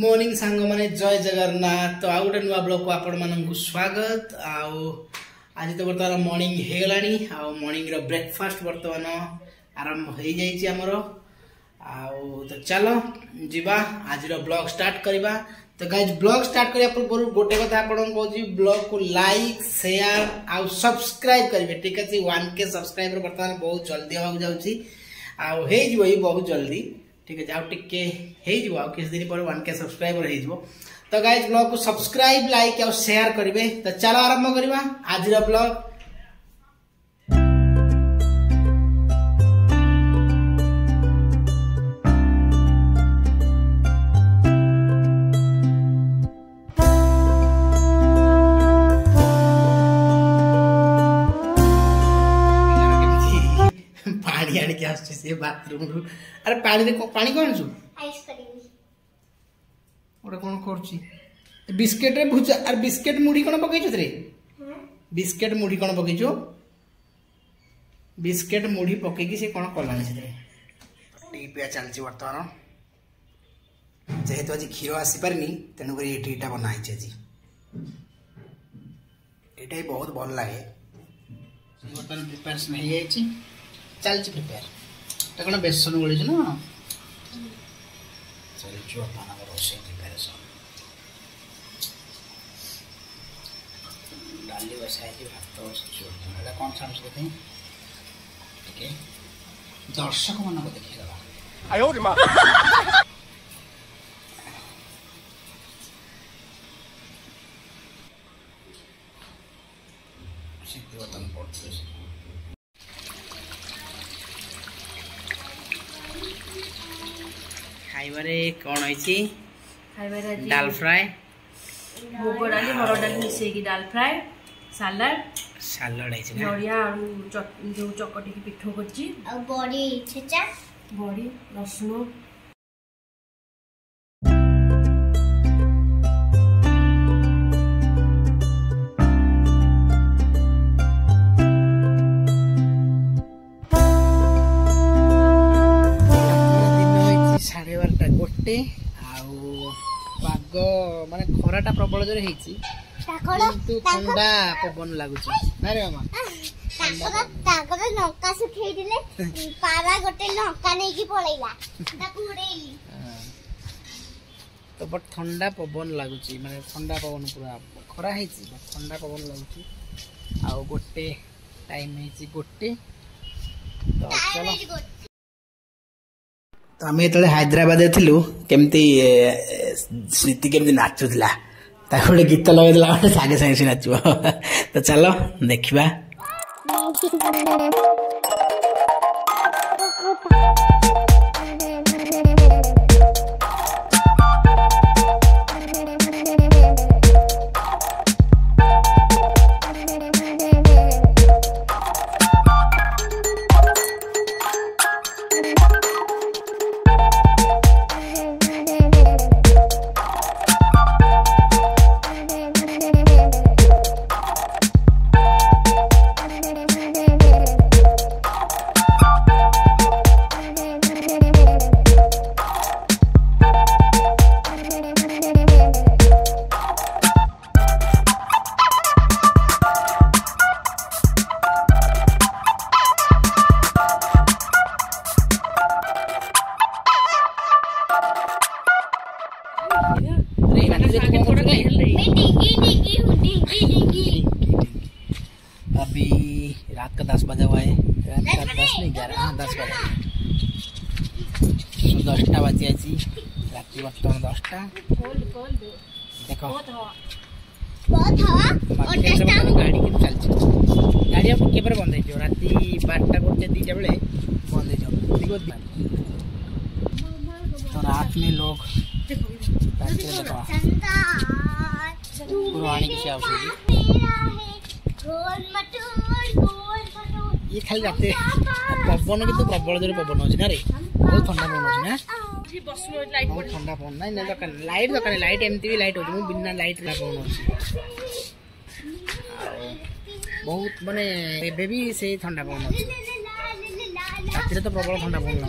Morning सांग माने जय जगन्नाथ। तो आउ गोटे नुआ ब्लॉग को आपण मानक स्वागत। आज तो बर्तमान मॉर्निंग हे गलानी मॉर्निंग रो ब्रेकफास्ट बर्तमान आरंभ हो जाइए आमर तो चलो जीवा आज रो ब्लॉग स्टार्ट करबा। तो गाइज ब्लॉग स्टार्ट करिया पूर्व गोटे कथा आपण कहूँ ब्लॉग को लाइक शेयर आउ सब्सक्राइब करेंगे ठीक अच्छे 1K सब्सक्राइबर बर्तमान बहुत जल्दी होगा जाऊँगी बहुत जल्दी ठीक है आउ टिके हो किस दिन पर 1K सब्सक्राइबर हो। तो गाइज ब्लॉग को सब्सक्राइब लाइक और शेयर करेंगे। तो चलो आरंभ करवा आज ब्लॉग। पानी आनी के बाथरूम रु अरे पानी पानी कौन छु ओटा कौन कर बिस्केट रे भुजा अरे बिस्केट मुड़ी कौन पकई रे बिस्केट मुड़ी कौन पकई बिस्केट मुड़ी पकई से कौन कलानी से टी पिया चलची बर्तमान जेहेतु आज क्षीर आसी पारनी तेणुक ये टीटा बनाई आज ये बहुत भल लगे बर्तमान प्रिपेरेसन हो जाए चलती प्रिपेयर तो कौन बेसन गोली ना चलती बर्तमान रोषे प्रिपेरेसन डाली बसाई भात बस कौन छाणुछ देखें ठीक दर्शक मन को देखा बर्तन पड़ते खाइबारे कौन है दाल फ्राए मुग डाली हर डाली मिसेकी दाल फ्राए सालाड सालाड है नड़िया जो चकटी की पिठो करची और बड़ी छेचा बड़ी रसुन गोटे पाग माने खराटा प्रबल जोरे हेची किंतु ठंडा पवन लगुच ना रे मामा ताकर लंका सुखै दिले पारा गोटे लंका नै की पळैला ताकू उड़ेली तो बट ठंडा पवन लगुच माने ठंडा पवन पूरा खरा हेची ठंडा पवन लगुच आ गोटे टाइम हेची गोटे तो चलो तो आम जो हैदराबाद थिलु केमती स्मृति केमती नाचुला गोटे गीत लगेदेला सागे सागे से नाचो तो चलो देखा अभी रात का 10 बजा हुआ है 10 नहीं 11 हाँ 10 बजा 10टा बजी आई रात बर्तमान 10टा देखो बहुत हवा और गाड़ी के चलती गाड़ी अब केपर बंद हो रात 12टा गोटे 2टा बेले बंद हो तो रात में लोग पुरानी की आवश्यकता ये खाली जाते पवन कितु प्रबल जोर पवन हो रे बहुत ठंडा पवन हो बहुत ठंडा पवन ना लाइट दरकार लाइट एमती भी लाइट हो बिना लाइट पवन हो बहुत माने एबे भी से ठंडा पवन हो रात तो प्रबल ठंडा पवन